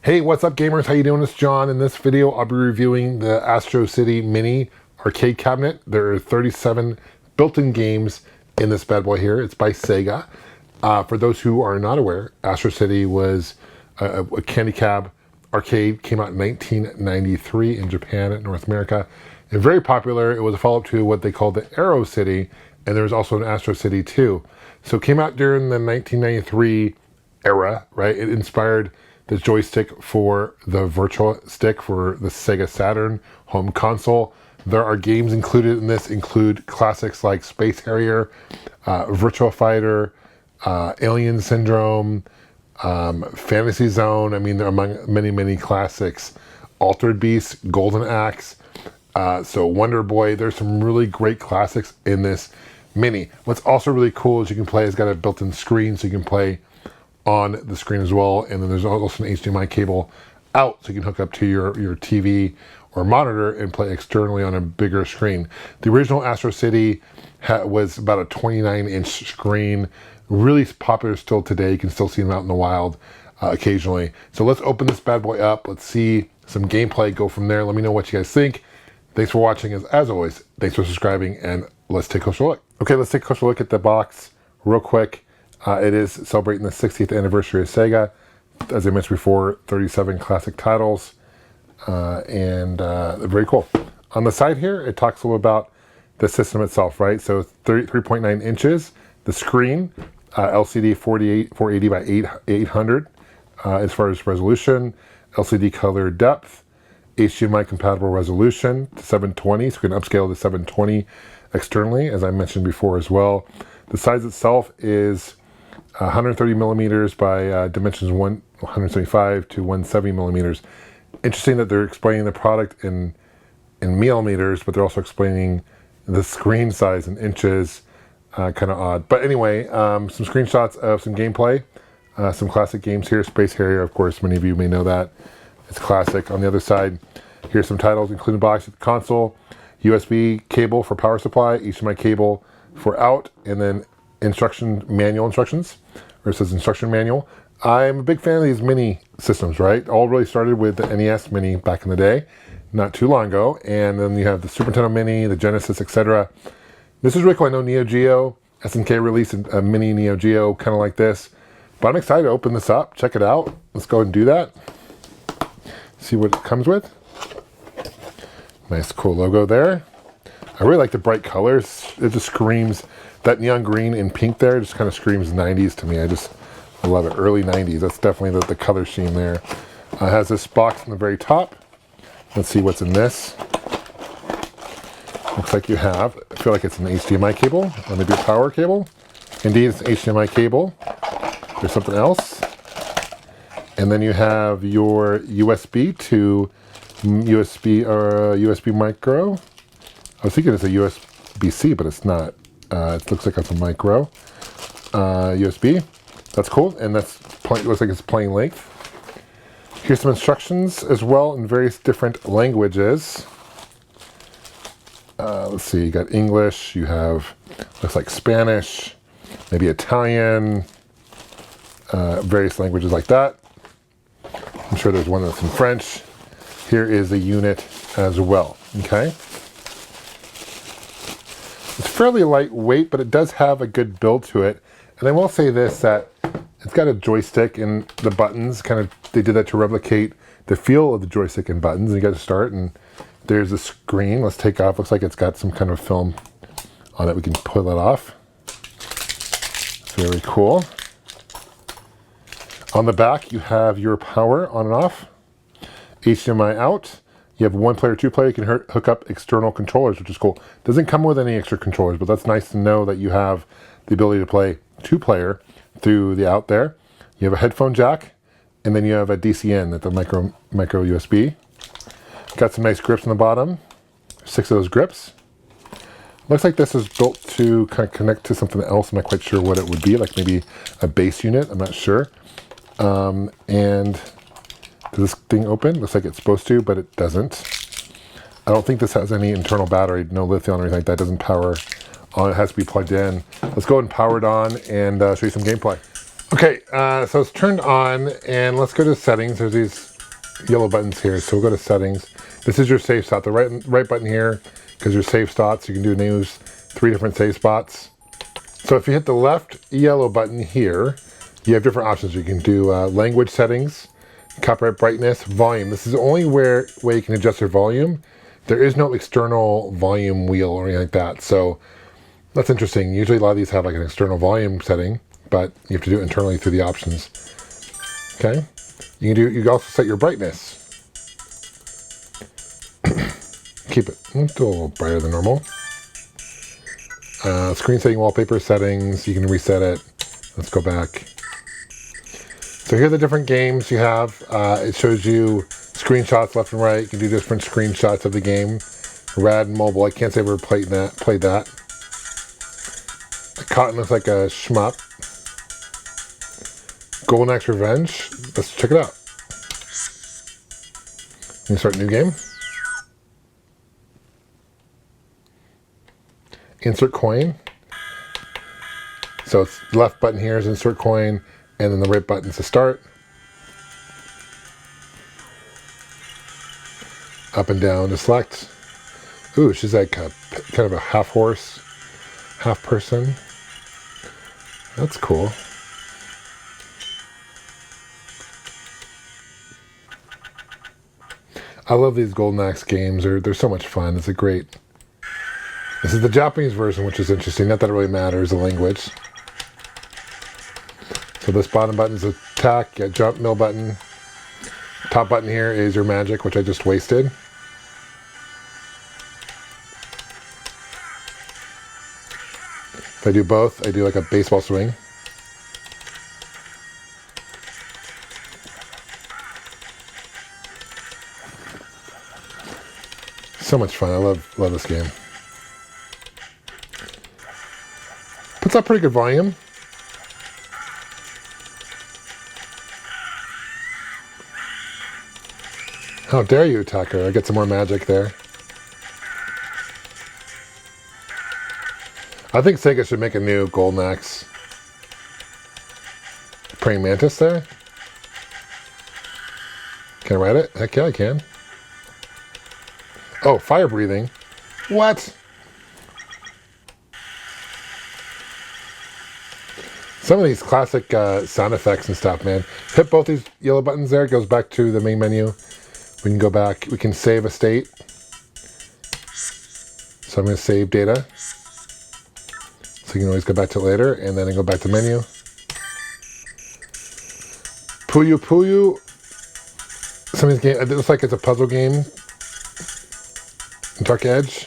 Hey, what's up gamers? How you doing? It's John. In this video, I'll be reviewing the Astro City Mini arcade cabinet. There are 37 built-in games in this bad boy here. It's by Sega. For those who are not aware, Astro City was a candy cab arcade. Came out in 1993 in Japan and North America. And very popular. It was a follow-up to what they called the Aero City, and there was also an Astro City 2. So it came out during the 1993 era, right? It inspired the joystick for the Virtua stick for the Sega Saturn home console. There are games included in this, include classics like Space Harrier, Virtua Fighter, Alien Syndrome, Fantasy Zone. I mean, they're among many classics. Altered Beast, Golden Axe, so Wonder Boy. There's some really great classics in this Mini. What's also really cool is you can play, it's got a built-in screen, so you can play on the screen as well, and then there's also an HDMI cable out, so you can hook up to your TV or monitor and play externally on a bigger screen. The original Astro City was about a 29-inch screen, really popular still today. You can still see them out in the wild occasionally. So let's open this bad boy up. Let's see some gameplay, go from there. Let me know what you guys think. Thanks for watching. As always, thanks for subscribing, and let's take a closer look. Okay, let's take a closer look at the box real quick. It is celebrating the 60th anniversary of Sega. As I mentioned before, 37 classic titles, and very cool. On the side here, it talks a little about the system itself, right? So 33.9 inches, the screen, LCD 480 by 800 as far as resolution, LCD color depth, HDMI compatible resolution to 720, so we can upscale to 720 externally, as I mentioned before as well. The size itself is 130 millimeters by dimensions 175 to 170 millimeters. Interesting that they're explaining the product in millimeters, but they're also explaining the screen size in inches. Kind of odd. But anyway, some screenshots of some gameplay. Some classic games here. Space Harrier, of course, many of you may know that. It's classic. On the other side, here's some titles, including box console, USB cable for power supply, HDMI cable for out, and then manual instructions, or it says instruction manual. I'm a big fan of these mini systems, right? All really started with the NES Mini back in the day, not too long ago, and then you have the Super Nintendo Mini, the Genesis, etc. This is really cool. I know Neo Geo, SNK released a mini Neo Geo kind of like this, but I'm excited to open this up, check it out. Let's go ahead and do that. See what it comes with. Nice cool logo there. I really like the bright colors. It just screams, that neon green and pink there just kind of screams 90s to me. I love it. Early 90s. That's definitely the color scheme there. It has this box on the very top. Let's see what's in this. Looks like you have, I feel like it's an HDMI cable, or maybe a power cable. Indeed, it's an HDMI cable. There's something else. And then you have your USB to USB micro. I was thinking it's a USB-C, but it's not. It looks like it's a micro USB. That's cool, and looks like it's plain length. Here's some instructions as well in various different languages. Let's see, you got English, you have, looks like Spanish, maybe Italian, various languages like that. I'm sure there's one that's in French. Here is the unit as well, okay? It's fairly lightweight, but it does have a good build to it. And I will say this, that it's got a joystick and the buttons, they did that to replicate the feel of the joystick and buttons. And you got to start, and there's the screen. Let's take off. Looks like it's got some kind of film on it. We can pull that off. Very cool. On the back, you have your power on and off. HDMI out. You have one player, two player. You can hook up external controllers, which is cool. Doesn't come with any extra controllers, but that's nice to know that you have the ability to play two player through the out there. You have a headphone jack, and then you have a DCN, the micro USB. Got some nice grips on the bottom. 6 of those grips. Looks like this is built to kind of connect to something else. I'm not quite sure what it would be, like maybe a base unit. I'm not sure. And does this thing open? Looks like it's supposed to, but it doesn't. I don't think this has any internal battery, no lithium or anything like that. It doesn't power on. It has to be plugged in. Let's go ahead and power it on and show you some gameplay. Okay, so it's turned on, and let's go to settings. There's these yellow buttons here. So we'll go to settings. This is your save spot. The right button here because your save spots. You can use 3 different save spots. So if you hit the left yellow button here, you have different options. You can do language settings, copyright brightness, volume. This is the only way you can adjust your volume. There is no external volume wheel or anything like that. So that's interesting. Usually a lot of these have like an external volume setting, but you have to do it internally through the options. Okay. You can also set your brightness. Keep it a little brighter than normal. Screen setting, wallpaper settings, you can reset it. Let's go back. So here are the different games you have. It shows you screenshots left and right. You can do different screenshots of the game. Rad and mobile. I can't say I've ever played that. Cotton looks like a shmup. Golden Axe Revenge. Let's check it out. Let me start a new game. Insert coin. So it's the left button here is insert coin, and then the right button is to start. Up and down to select. Ooh, she's like kind of a half horse, half person. That's cool. I love these Golden Axe games. They're so much fun. It's a great. This is the Japanese version, which is interesting. Not that it really matters, the language. So this bottom button is attack, you got jump, middle button. Top button here is your magic, which I just wasted. If I do both, I do like a baseball swing. So much fun. I love this game. Puts out pretty good volume. How dare you attack her? I get some more magic there. I think Sega should make a new Golden Axe. Praying Mantis there. Can I ride it? Heck yeah, I can. Oh, fire breathing. What? Some of these classic sound effects and stuff, man. Hit both these yellow buttons there. It goes back to the main menu. We can go back. We can save a state. So I'm going to save data. So you can always go back to it later. And then I go back to menu. Puyo Puyo. Some of these games, it looks like it's a puzzle game. Dark Edge.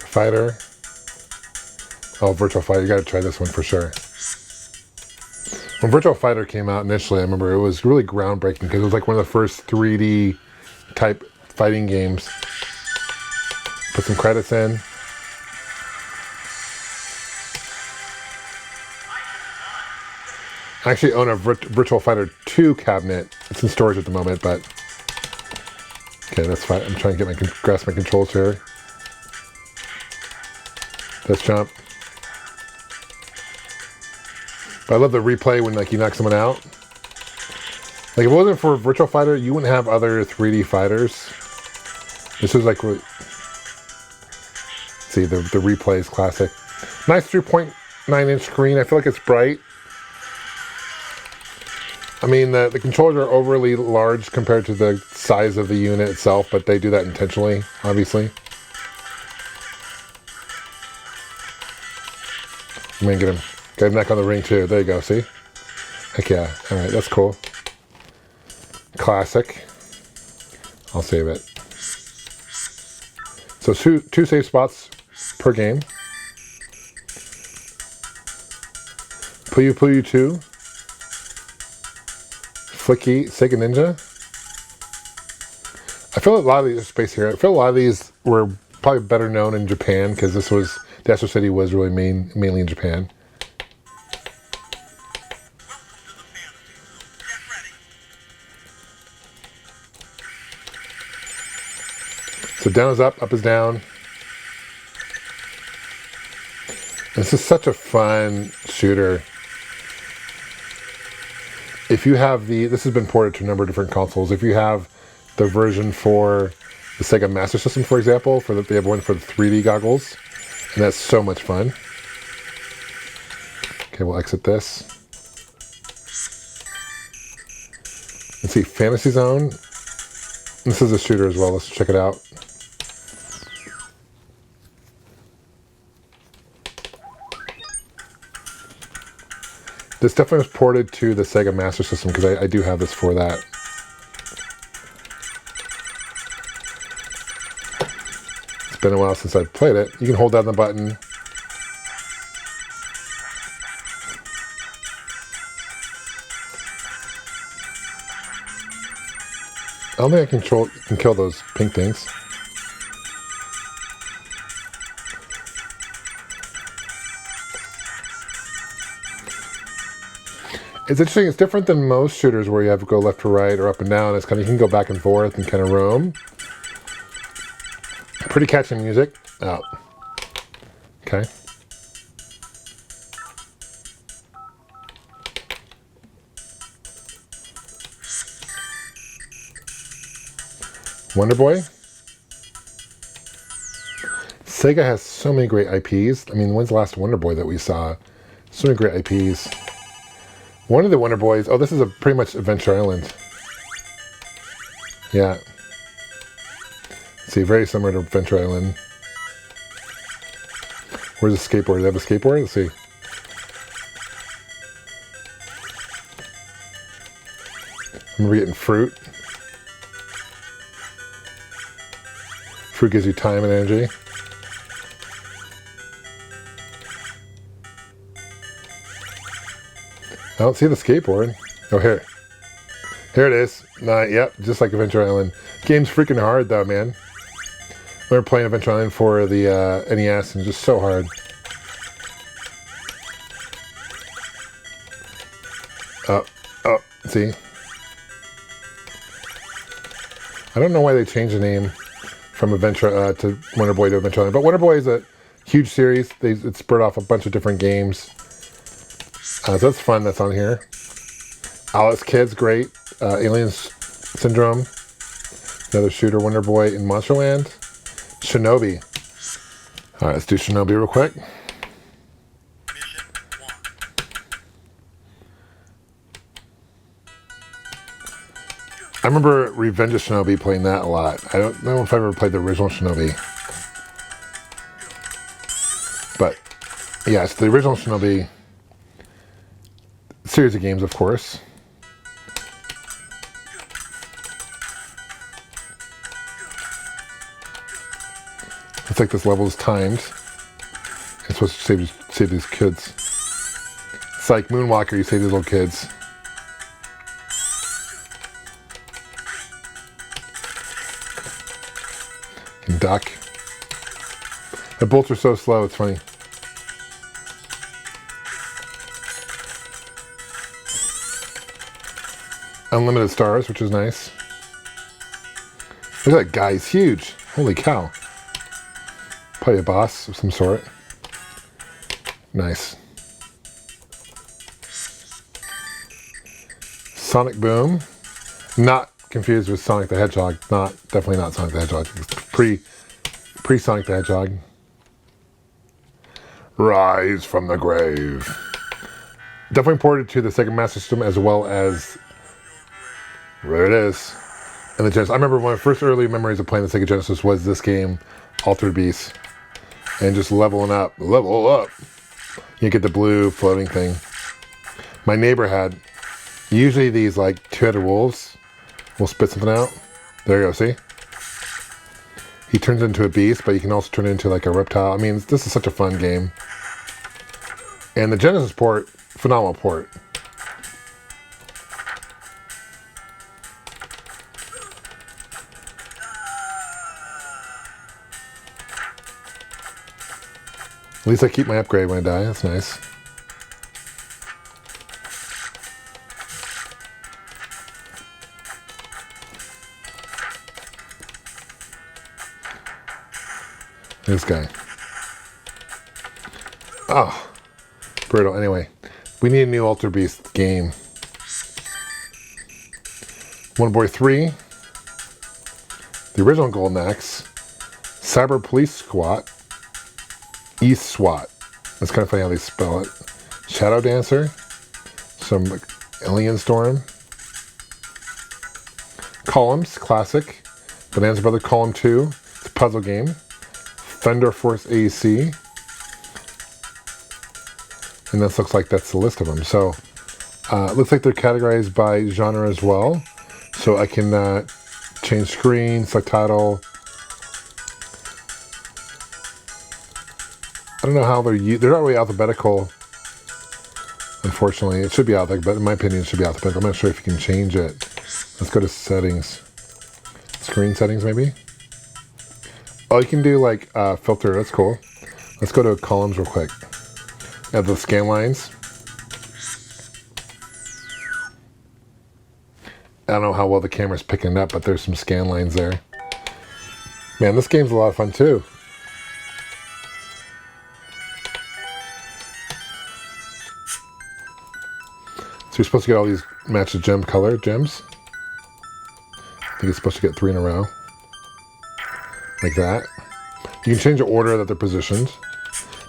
Fighter. Oh, Virtua Fighter. You got to try this one for sure. When Virtua Fighter came out initially, I remember it was really groundbreaking because it was like one of the first 3D type fighting games. Put some credits in. I actually own a Virtua Fighter 2 cabinet. It's in storage at the moment, but okay, that's fine. I'm trying to get grasp my controls here. Let's jump. But I love the replay when like you knock someone out. Like if it wasn't for Virtua Fighter, you wouldn't have other 3D fighters. This was like, see the replay is classic. Nice 3.9-inch screen. I feel like it's bright. I mean the controllers are overly large compared to the size of the unit itself, but they do that intentionally, obviously. I'm gonna get him. Got him neck on the ring too. There you go, see? Heck yeah. Alright, that's cool. Classic. I'll save it. So two save spots per game. Puyo Puyo 2. Flicky, Sega Ninja. I feel a lot of these space here. I feel a lot of these were probably better known in Japan because this was the Astro City was really mainly in Japan. So down is up is down. This is such a fun shooter. if you have this has been ported to a number of different consoles. If you have the version for the Sega Master System, for example, they have one for the 3D goggles, and that's so much fun. Okay, we'll exit this. Let's see, Fantasy Zone. This is a shooter as well. Let's check it out. This definitely was ported to the Sega Master System because I do have this for that. It's been a while since I've played it. You can hold down the button. I don't think I can kill those pink things. It's interesting. It's different than most shooters where you have to go left to right or up and down. It's kind of, you can go back and forth and kind of roam. Pretty catchy music. Oh. Okay. Wonder Boy. Sega has so many great IPs. I mean, when's the last Wonder Boy that we saw? So many great IPs. One of the Wonder Boys, oh, this is pretty much Adventure Island. Yeah. See, very similar to Adventure Island. Where's the skateboard? Do they have a skateboard? Let's see. I remember getting fruit. Fruit gives you time and energy. I don't see the skateboard. Oh, here. Here it is. Yep, just like Adventure Island. Game's freaking hard, though, man. I remember playing Adventure Island for the NES, and just so hard. Oh, see? I don't know why they changed the name from Adventure to Wonder Boy to Adventure Island, but Wonder Boy is a huge series. It spurred off a bunch of different games. So that's fun. That's on here. Alice Kids, great. Alien Syndrome, another shooter. Wonder Boy in Monsterland. Shinobi. All right, let's do Shinobi real quick. I remember Revenge of Shinobi playing that a lot. I don't know if I ever played the original Shinobi. But, yeah, it's the original Shinobi series of games, of course. It's like this level is timed. It's supposed to save these kids. It's like Moonwalker, you save these little kids. You can duck. The bolts are so slow, it's funny. Unlimited stars, which is nice. Look at that guy, he's huge. Holy cow. Probably a boss of some sort. Nice. Sonic Boom. Not confused with Sonic the Hedgehog. Definitely not Sonic the Hedgehog. Pre-Sonic the Hedgehog. Rise from the Grave. Definitely ported to the Sega Master System as well as... There it is. And the Genesis. I remember one of my first early memories of playing the Sega Genesis was this game, Altered Beast. And just leveling up. Level up. You get the blue floating thing. My neighbor had usually these like two-headed wolves. We'll spit something out. There you go, see? He turns into a beast, but you can also turn into like a reptile. I mean, this is such a fun game. And the Genesis port, phenomenal port. At least I keep my upgrade when I die. That's nice. This guy. Oh, brutal. Anyway, we need a new Altered Beast game. Boy 3, the original Golden Axe, Cyber Police Squad, East SWAT. That's kind of funny how they spell it. Shadow Dancer, some Alien Storm, Columns, classic. Bonanza Brother Column 2, it's a puzzle game. Thunder Force AC. And this looks like that's the list of them. So, it looks like they're categorized by genre as well. So I can change screen, select title. I don't know how they're not really alphabetical. Unfortunately, it should be alphabetical, but in my opinion, it should be alphabetical. I'm not sure if you can change it. Let's go to settings. Screen settings, maybe? Oh, you can do like filter. That's cool. Let's go to columns real quick. Add the scan lines. I don't know how well the camera's picking it up, but there's some scan lines there. Man, this game's a lot of fun too. So you're supposed to get all these match the gem color gems. I think it's supposed to get 3 in a row. Like that. You can change the order that they're positioned.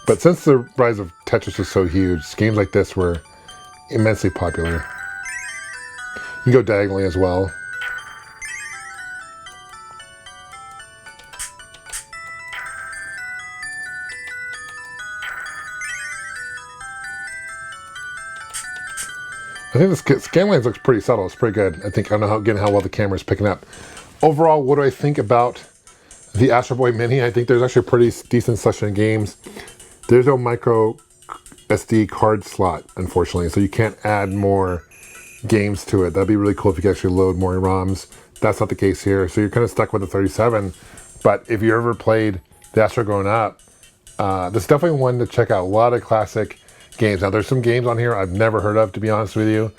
But since the rise of Tetris is so huge, games like this were immensely popular. You can go diagonally as well. I think the scan lines looks pretty subtle. It's pretty good. I don't know how well the camera is picking up. Overall, what do I think about the Astro Boy Mini? I think there's actually a pretty decent selection of games. There's no micro SD card slot, unfortunately, so you can't add more games to it. That'd be really cool if you could actually load more ROMs. That's not the case here, so you're kind of stuck with the 37. But if you ever played the Astro growing up, this is definitely one to check out. A lot of classic games. Now, there's some games on here I've never heard of, to be honest with you.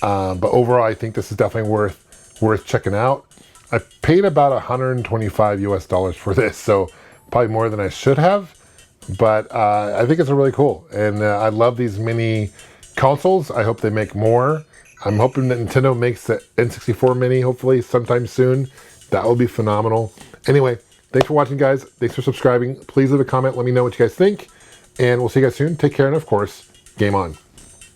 But overall, I think this is definitely worth checking out. I paid about 125 US dollars for this, so probably more than I should have. But I think it's really cool. And I love these mini consoles. I hope they make more. I'm hoping that Nintendo makes the N64 Mini, hopefully, sometime soon. That will be phenomenal. Anyway, thanks for watching, guys. Thanks for subscribing. Please leave a comment. Let me know what you guys think. And we'll see you guys soon. Take care. And, of course, game on.